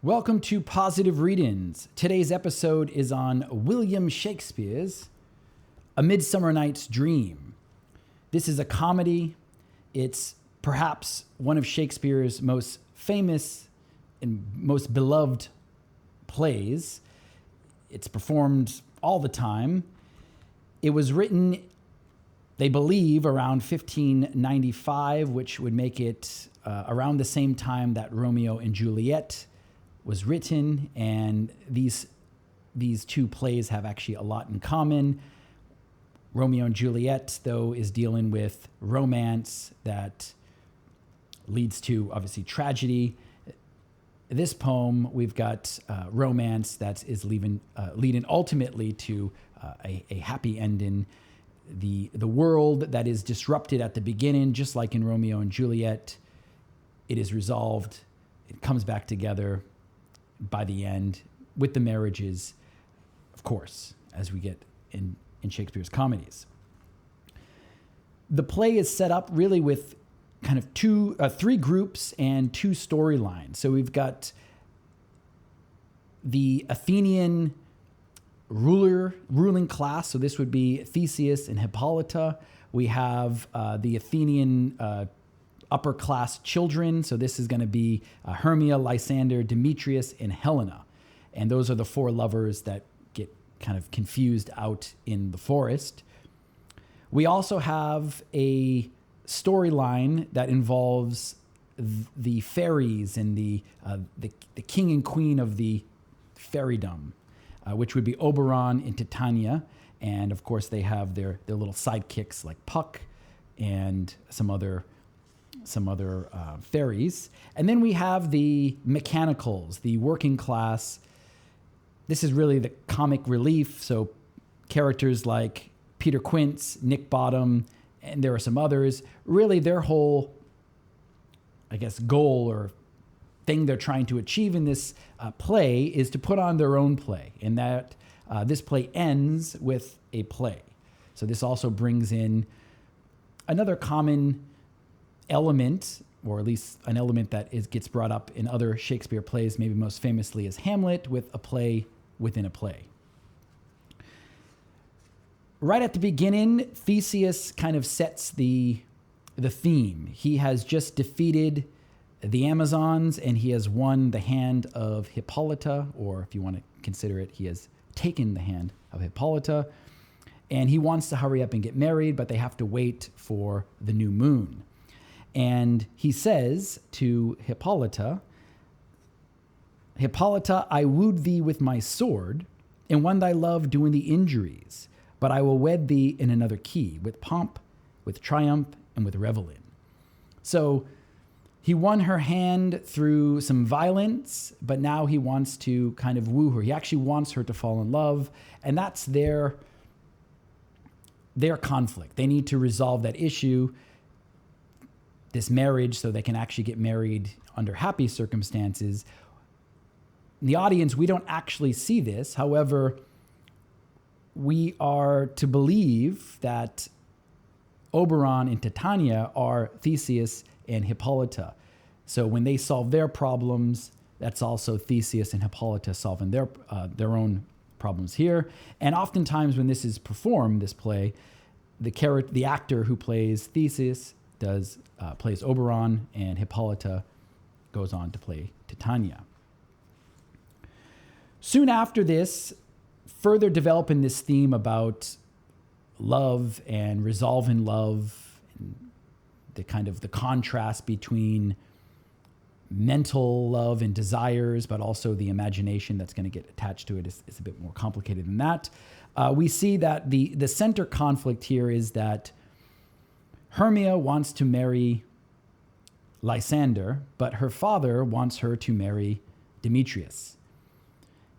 Welcome to Positive Read-Ins. Today's episode is on William Shakespeare's A Midsummer Night's Dream. This is a comedy. It's perhaps one of Shakespeare's most famous and most beloved plays. It's performed all the time. It was written, they believe, around 1595, which would make it around the same time that Romeo and Juliet was written, and these two plays have actually a lot in common. Romeo and Juliet, though, is dealing with romance that leads to, obviously, tragedy. This poem, we've got romance that is leading ultimately to a happy ending. The world that is disrupted at the beginning, just like in Romeo and Juliet, it is resolved. It comes back together by the end with the marriages, of course, as we get in Shakespeare's comedies. The play is set up really with kind of three groups and two storylines. So we've got the Athenian ruling class. So this would be Theseus and Hippolyta. We have the Athenian upper class children. So this is going to be Hermia, Lysander, Demetrius, and Helena. And those are the four lovers that get kind of confused out in the forest. We also have a storyline that involves the fairies and the king and queen of the fairydom, which would be Oberon and Titania. And of course, they have their little sidekicks like Puck and some other fairies. And then we have the mechanicals, the working class. This is really the comic relief. So characters like Peter Quince, Nick Bottom, and there are some others. Really, their whole, I guess, goal or thing they're trying to achieve in this play is to put on their own play. And that this play ends with a play. So this also brings in another common element, or at least an element that gets brought up in other Shakespeare plays, maybe most famously as Hamlet, with a play within a play. Right at the beginning, Theseus kind of sets the theme. He has just defeated the Amazons, and he has won the hand of Hippolyta, or if you want to consider it, he has taken the hand of Hippolyta, and he wants to hurry up and get married, but they have to wait for the new moon. And he says to Hippolyta, "Hippolyta, I wooed thee with my sword, and won thy love doing thee injuries. But I will wed thee in another key, with pomp, with triumph, and with revelin." So he won her hand through some violence, but now he wants to kind of woo her. He actually wants her to fall in love, and that's their conflict. They need to resolve that issue, this marriage, so they can actually get married under happy circumstances. In the audience, we don't actually see this. However, we are to believe that Oberon and Titania are Theseus and Hippolyta. So when they solve their problems, that's also Theseus and Hippolyta solving their own problems here. And oftentimes when this is performed, this play, the actor who plays Theseus plays Oberon, and Hippolyta goes on to play Titania. Soon after this, further developing this theme about love and resolving love, and the contrast between mental love and desires, but also the imagination that's going to get attached to it is a bit more complicated than that. We see that the center conflict here is that Hermia wants to marry Lysander, but her father wants her to marry Demetrius.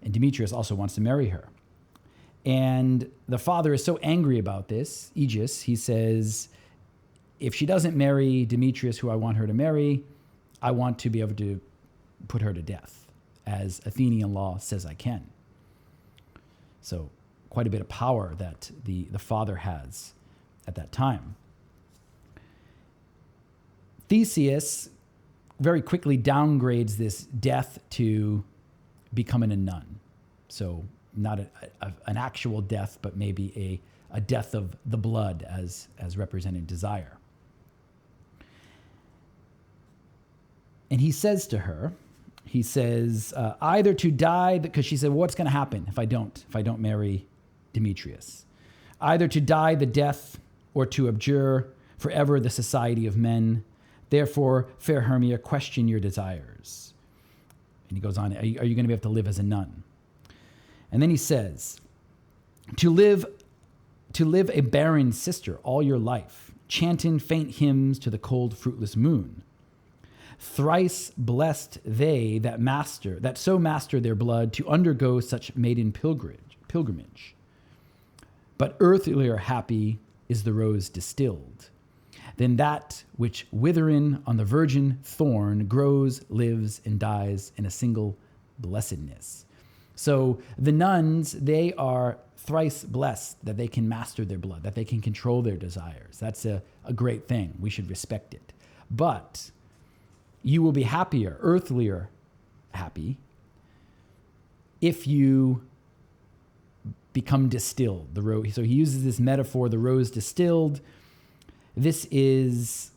And Demetrius also wants to marry her. And the father is so angry about this, Aegis, he says, if she doesn't marry Demetrius, who I want her to marry, I want to be able to put her to death, as Athenian law says I can. So quite a bit of power that the father has at that time. Theseus very quickly downgrades this death to becoming a nun. So not an actual death, but maybe a death of the blood as representing desire. And he says to her, either to die, because she said, well, what's going to happen if I don't marry Demetrius? Either to die the death or to abjure forever the society of men. Therefore, fair Hermia, question your desires. And he goes on, are you going to be able to live as a nun? And then he says, to live a barren sister all your life, chanting faint hymns to the cold, fruitless moon. Thrice blessed they that so master their blood to undergo such maiden pilgrimage. But earthlier happy is the rose distilled than that which withering on the virgin thorn grows, lives, and dies in a single blessedness. So the nuns, they are thrice blessed that they can master their blood, that they can control their desires. That's a great thing. We should respect it. But you will be happier, earthlier happy, if you become distilled. So he uses this metaphor, the rose distilled. This is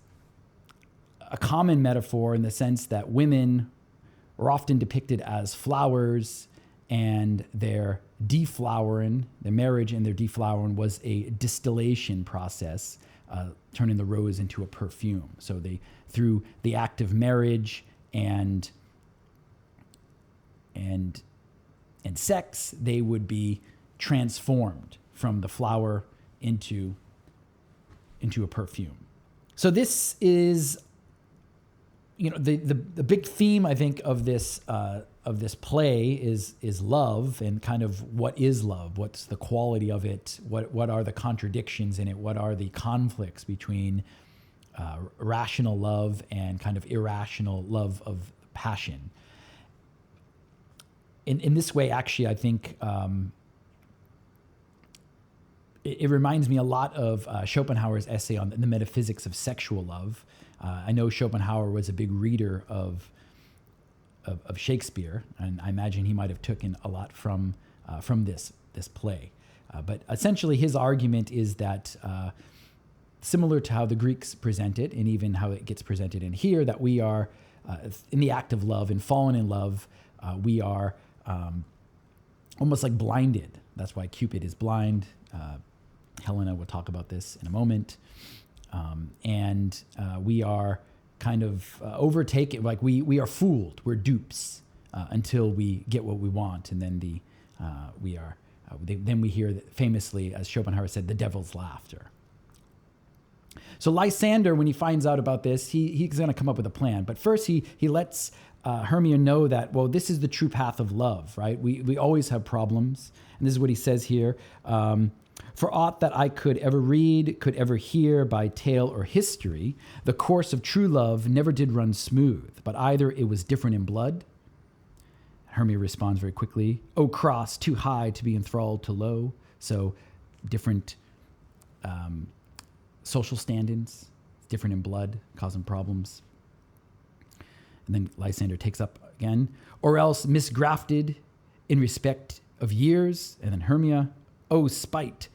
a common metaphor in the sense that women are often depicted as flowers, and their deflowering, their marriage and their deflowering was a distillation process, turning the rose into a perfume. So through the act of marriage and sex, they would be transformed from the flower into a perfume. So this is, the big theme, I think, of this play is love, and kind of what is love? What's the quality of it? What are the contradictions in it? What are the conflicts between rational love and kind of irrational love of passion? In this way, actually, I think it reminds me a lot of Schopenhauer's essay on the metaphysics of sexual love. I know Schopenhauer was a big reader of Shakespeare, and I imagine he might have taken a lot from this play. But essentially, his argument is that similar to how the Greeks present it, and even how it gets presented in here, that we are in the act of love and fallen in love, we are almost like blinded. That's why Cupid is blind. Helena will talk about this in a moment. And we are kind of overtaken, like we are fooled, we're dupes until we get what we want, and then then we hear that famously, as Schopenhauer said, the devil's laughter. So Lysander, when he finds out about this, he's going to come up with a plan. But first, he lets Hermia know that, well, this is the true path of love, right? We always have problems, and this is what he says here. For aught that I could ever read, could ever hear by tale or history, the course of true love never did run smooth, but either it was different in blood. Hermia responds very quickly, O cross, too high to be enthralled to low. So different social standings, different in blood, causing problems. And then Lysander takes up again, or else misgrafted in respect of years. And then Hermia, O spite,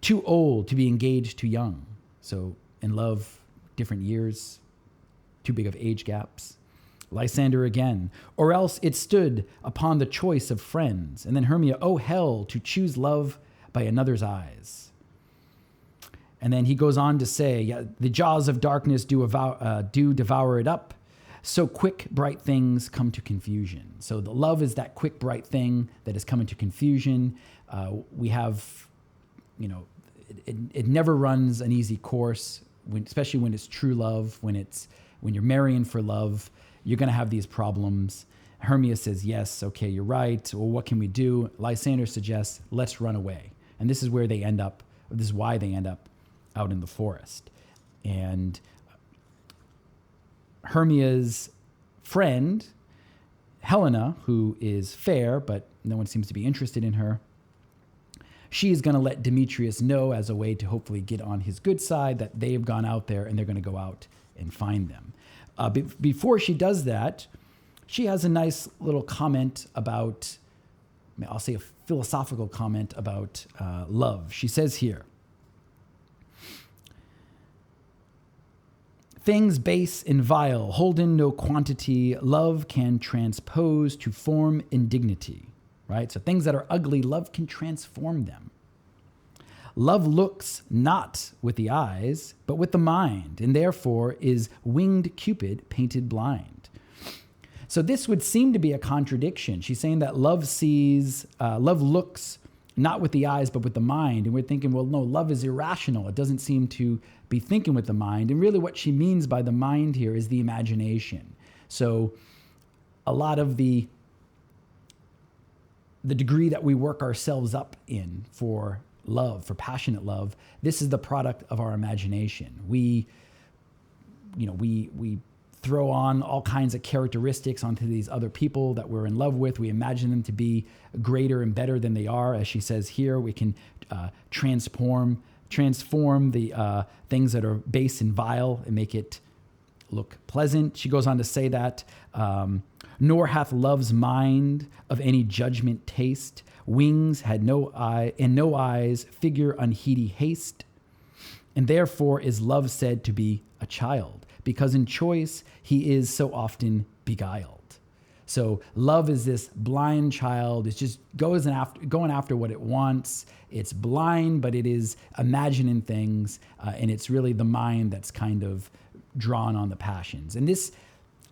too old to be engaged too young. So in love, different years, too big of age gaps. Lysander again, or else it stood upon the choice of friends. And then Hermia, O hell, to choose love by another's eyes. And then he goes on to say, yeah, the jaws of darkness do devour it up. So quick, bright things come to confusion. So the love is that quick, bright thing that is coming to confusion. We have, it never runs an easy course, especially when it's true love, when you're marrying for love, you're going to have these problems. Hermia says, yes, okay, you're right. Well, what can we do? Lysander suggests, let's run away. And this is where they end up. This is why they end up out in the forest. And Hermia's friend, Helena, who is fair, but no one seems to be interested in her, she is going to let Demetrius know as a way to hopefully get on his good side that they've gone out there and they're going to go out and find them. Before she does that, she has a nice little comment about, I'll say a philosophical comment about love. She says here, things base and vile hold in no quantity, love can transpose to form and dignity, right? So things that are ugly, love can transform them. Love looks not with the eyes, but with the mind, and therefore is winged Cupid painted blind. So this would seem to be a contradiction. She's saying that love looks not with the eyes, but with the mind. And we're thinking, well, no, love is irrational. It doesn't seem to be thinking with the mind. And really what she means by the mind here is the imagination. So a lot of the degree that we work ourselves up in for love, for passionate love, this is the product of our imagination. We throw on all kinds of characteristics onto these other people that we're in love with. We imagine them to be greater and better than they are. As she says here, we can transform the things that are base and vile and make it look pleasant. She goes on to say that, nor hath love's mind of any judgment taste. Wings had no eye, and no eyes figure unheedy haste. And therefore is love said to be a child, because in choice he is so often beguiled. So love is this blind child. It's just going after what it wants. It's blind, but it is imagining things, and it's really the mind that's kind of drawn on the passions. And this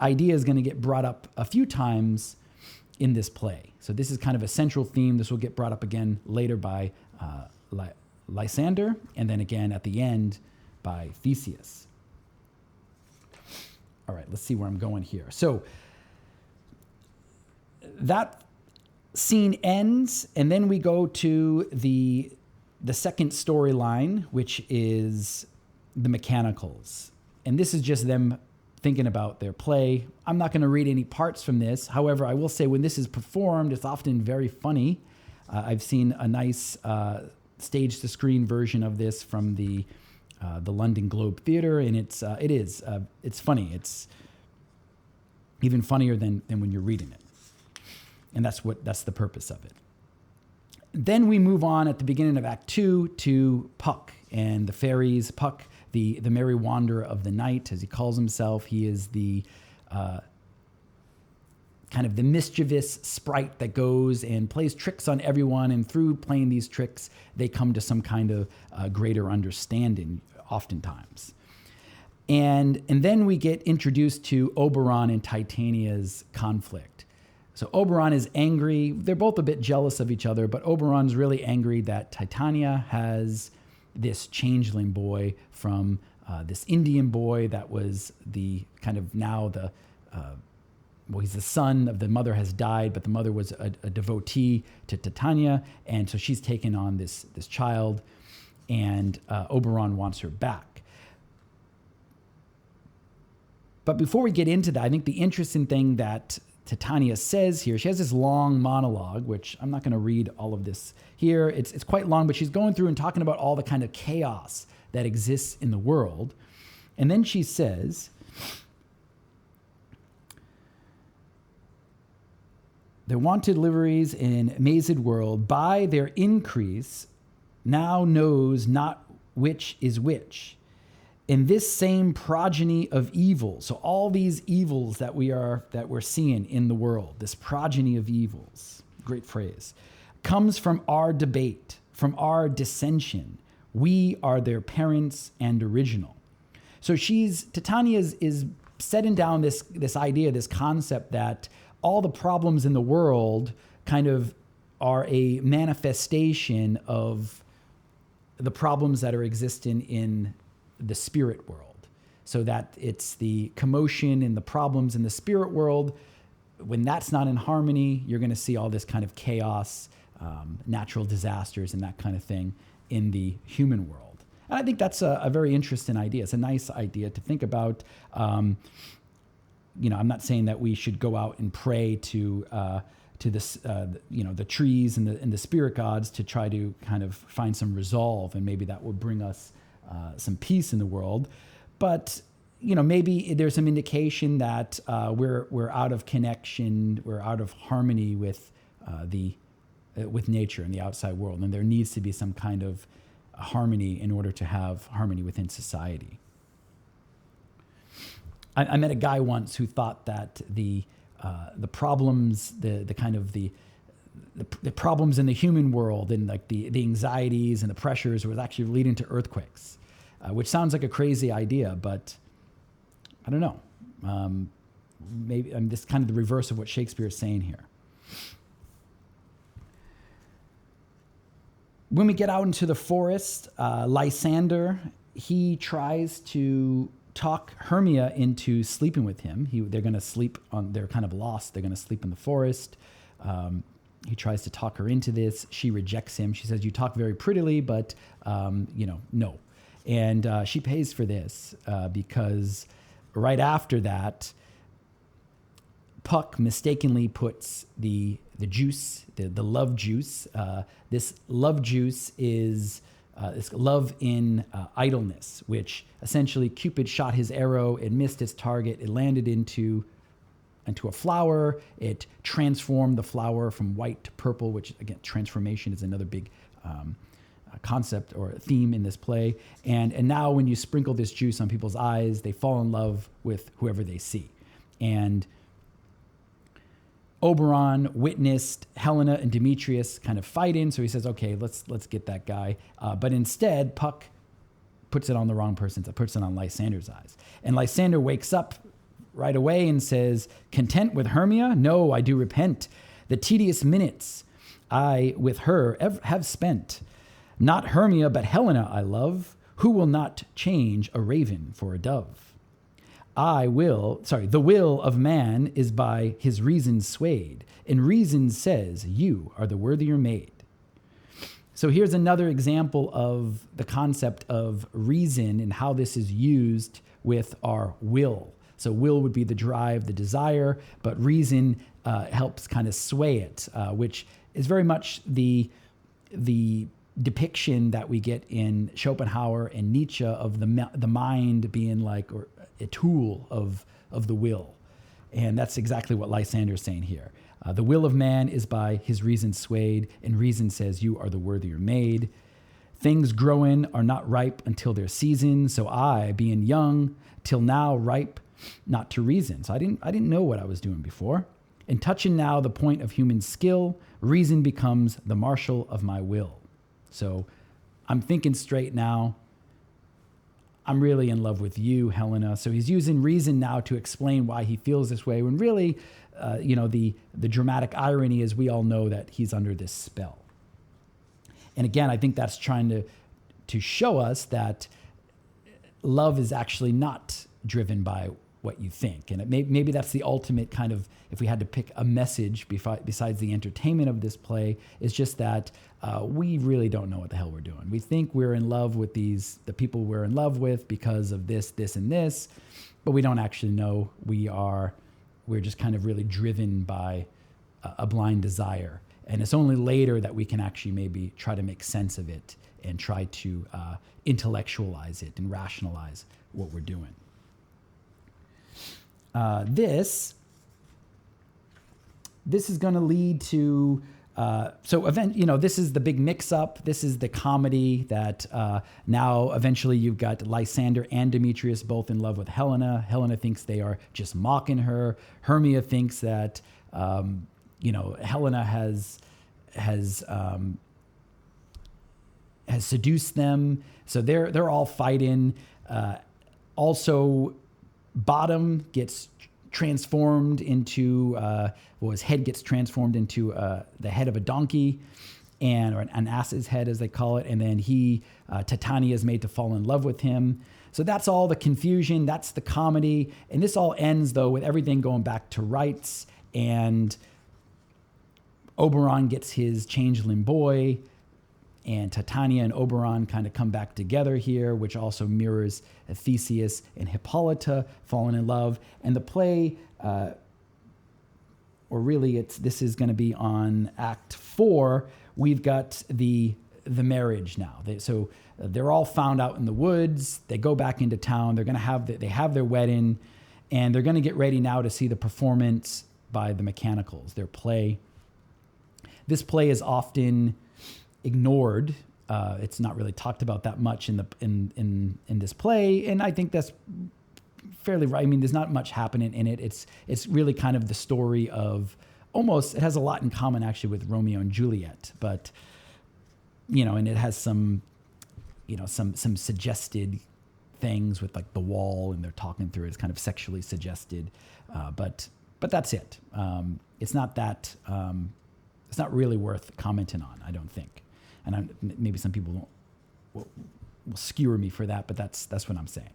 idea is going to get brought up a few times in this play. So this is kind of a central theme. This will get brought up again later by Lysander, and then again at the end by Theseus. All right, let's see where I'm going here. So that scene ends, and then we go to the second storyline, which is the mechanicals. And this is just them thinking about their play. I'm not going to read any parts from this. However, I will say when this is performed, it's often very funny. I've seen a nice stage-to-screen version of this from the London Globe Theatre, and it's funny. It's even funnier than when you're reading it, and that's the purpose of it. Then we move on at the beginning of Act 2 to Puck and the fairies. Puck, the merry wanderer of the night, as he calls himself. He is the kind of the mischievous sprite that goes and plays tricks on everyone, and through playing these tricks, they come to some kind of greater understanding, oftentimes. And then we get introduced to Oberon and Titania's conflict. So Oberon is angry. They're both a bit jealous of each other, but Oberon's really angry that Titania has this changeling boy from this Indian boy that was the kind of now the he's the son of the mother has died, but the mother was a devotee to Titania, and so she's taken on this child, and Oberon wants her back. But before we get into that, I think the interesting thing that Titania says here, she has this long monologue, which I'm not going to read all of this here. It's quite long, but she's going through and talking about all the kind of chaos that exists in the world. And then she says, their wanted liveries in mazed world, by their increase, now knows not which is which. In this same progeny of evil, so all these evils that we're seeing in the world, this progeny of evils, great phrase, comes from our debate, from our dissension. We are their parents and original. So Titania is setting down this idea, this concept that all the problems in the world kind of are a manifestation of the problems that are existing in the spirit world. So that it's the commotion and the problems in the spirit world. When that's not in harmony, you're going to see all this kind of chaos, natural disasters and that kind of thing in the human world. And I think that's a very interesting idea. It's a nice idea to think about. I'm not saying that we should go out and pray to this, the trees and the spirit gods to try to kind of find some resolve, and maybe that would bring us some peace in the world. But, maybe there's some indication that we're out of connection, we're out of harmony with with nature and the outside world, and there needs to be some kind of harmony in order to have harmony within society. I met a guy once who thought that the problems, the problems in the human world and like the anxieties and the pressures was actually leading to earthquakes, which sounds like a crazy idea, but I don't know. Maybe this is kind of the reverse of what Shakespeare is saying here. When we get out into the forest, Lysander, he tries to talk Hermia into sleeping with him. They're going to sleep they're kind of lost. They're going to sleep in the forest. He tries to talk her into this. She rejects him. She says, "You talk very prettily, but, no." And she pays for this because right after that, Puck mistakenly puts the juice, the love juice. This love juice is this love in idleness, which essentially Cupid shot his arrow, it missed its target, it landed into a flower, it transformed the flower from white to purple, which again, transformation is another big concept or theme in this play. And now when you sprinkle this juice on people's eyes, they fall in love with whoever they see. And Oberon witnessed Helena and Demetrius kind of fighting, so he says, "Okay, let's get that guy." But instead, Puck puts it on the wrong person's. Puts it on Lysander's eyes, and Lysander wakes up right away and says, "Content with Hermia? No, I do repent. The tedious minutes I with her have spent. Not Hermia, but Helena I love. Who will not change a raven for a dove? The will of man is by his reason swayed, and reason says you are the worthier maid." So here's another example of the concept of reason and how this is used with our will. So will would be the drive, the desire, but reason helps kind of sway it, which is very much the depiction that we get in Schopenhauer and Nietzsche of the mind being like or a tool of the will. And that's exactly what Lysander is saying here. The will of man is by his reason swayed, and reason says you are the worthier maid. Things growing are not ripe until their season, so I, being young, till now ripe, not to reason. So I didn't know what I was doing before. And touching now the point of human skill, reason becomes the marshal of my will. So I'm thinking straight now. I'm really in love with you, Helena. So he's using reason now to explain why he feels this way, when really, the dramatic irony is we all know that he's under this spell. And again, I think that's trying to show us that love is actually not driven by what you think. And maybe that's the ultimate kind of, if we had to pick a message besides the entertainment of this play, is just that we really don't know what the hell we're doing. We think we're in love with the people we're in love with because of this, and this, but we don't actually know. We're just kind of really driven by a blind desire. And it's only later that we can actually maybe try to make sense of it and try to intellectualize it and rationalize what we're doing. This is going to lead to this is the big mix-up. This is the comedy that now eventually you've got Lysander and Demetrius both in love with Helena. Helena thinks they are just mocking her. Hermia thinks that Helena has seduced them. So they're all fighting. Also, Bottom gets transformed into his head gets transformed into the head of a donkey, or an ass's head as they call it, and then Titania is made to fall in love with him. So that's all the confusion, that's the comedy, and this all ends though with everything going back to rights, and Oberon gets his changeling boy, and Titania and Oberon kind of come back together here, which also mirrors Theseus and Hippolyta falling in love. And the play, this is going to be on Act 4. We've got his the marriage now. They're all found out in the woods. They go back into town. They have their wedding, and they're going to get ready now to see the performance by the Mechanicals, their play. This play is often ignored. It's not really talked about that much in this play, and I think that's fairly right. I mean, there's not much happening in it. It's really kind of the story of it has a lot in common actually with Romeo and Juliet, but and it has some suggested things with like the wall, and they're talking through it. It's kind of sexually suggested, but that's it. It's not that. It's not really worth commenting on, I don't think. And maybe some people will skewer me for that, but that's what I'm saying.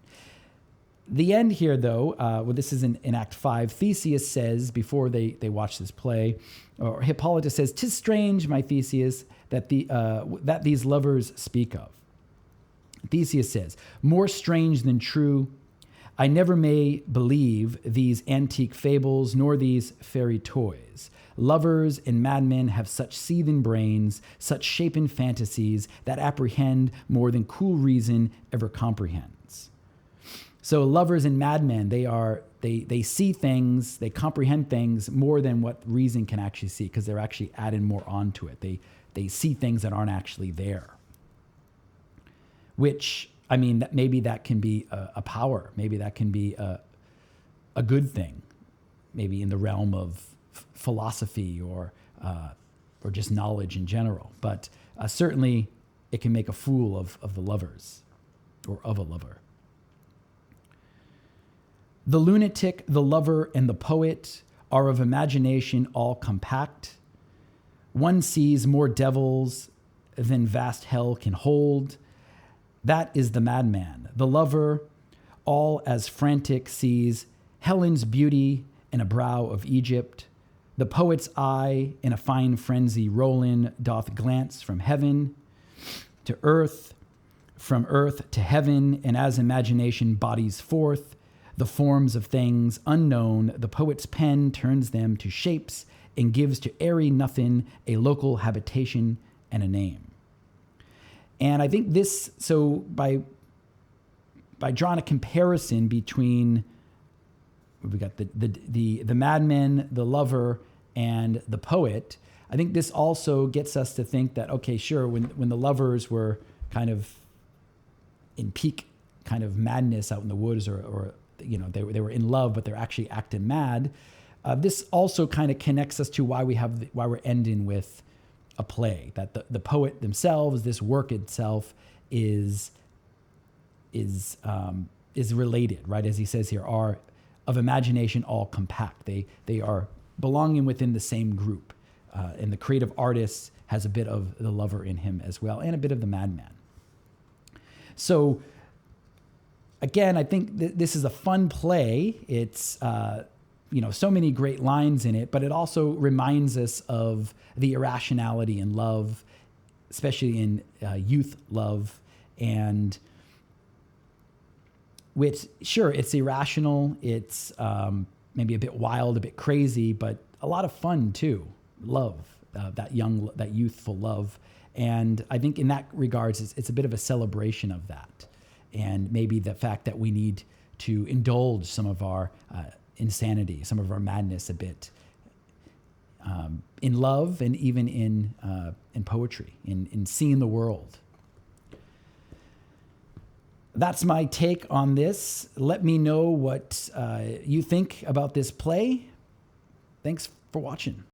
The end here, though, this is in Act 5. Theseus says, before they watch this play, or Hippolytus says, "'Tis strange, my Theseus, that these lovers speak of." Theseus says, "More strange than true, I never may believe these antique fables, nor these fairy toys. Lovers and madmen have such seething brains, such shapen fantasies that apprehend more than cool reason ever comprehends." So lovers and madmen, they see things, they comprehend things more than what reason can actually see, because they're actually adding more onto it. They see things that aren't actually there. Which, I mean, maybe that can be a power. Maybe that can be a good thing. Maybe in the realm of philosophy or just knowledge in general. But certainly it can make a fool of the lovers, or of a lover. The lunatic, the lover, and the poet are of imagination all compact. One sees more devils than vast hell can hold. That is the madman. The lover, all as frantic, sees Helen's beauty in a brow of Egypt. The poet's eye in a fine frenzy rolling doth glance from heaven to earth, from earth to heaven, and as imagination bodies forth the forms of things unknown, the poet's pen turns them to shapes and gives to airy nothing a local habitation and a name. And I think this, so by drawing a comparison between, we got the madman, the lover, and the poet, I think this also gets us to think that, okay, sure, when the lovers were kind of in peak kind of madness out in the woods, or they were in love, but they're actually acting mad. This also kind of connects us to why we're ending with a play, that the poet themselves, this work itself is related, right? As he says here, are of imagination all compact. They are belonging within the same group. And the creative artist has a bit of the lover in him as well, and a bit of the madman. So again, I think this is a fun play. It's so many great lines in it, but it also reminds us of the irrationality in love, especially in youth love, and which, sure, it's irrational, it's maybe a bit wild, a bit crazy, but a lot of fun too. Love, that youthful love, and I think in that regards, it's a bit of a celebration of that, and maybe the fact that we need to indulge some of our insanity, some of our madness a bit, in love, and even in poetry, in seeing the world. That's my take on this. Let me know what you think about this play. Thanks for watching.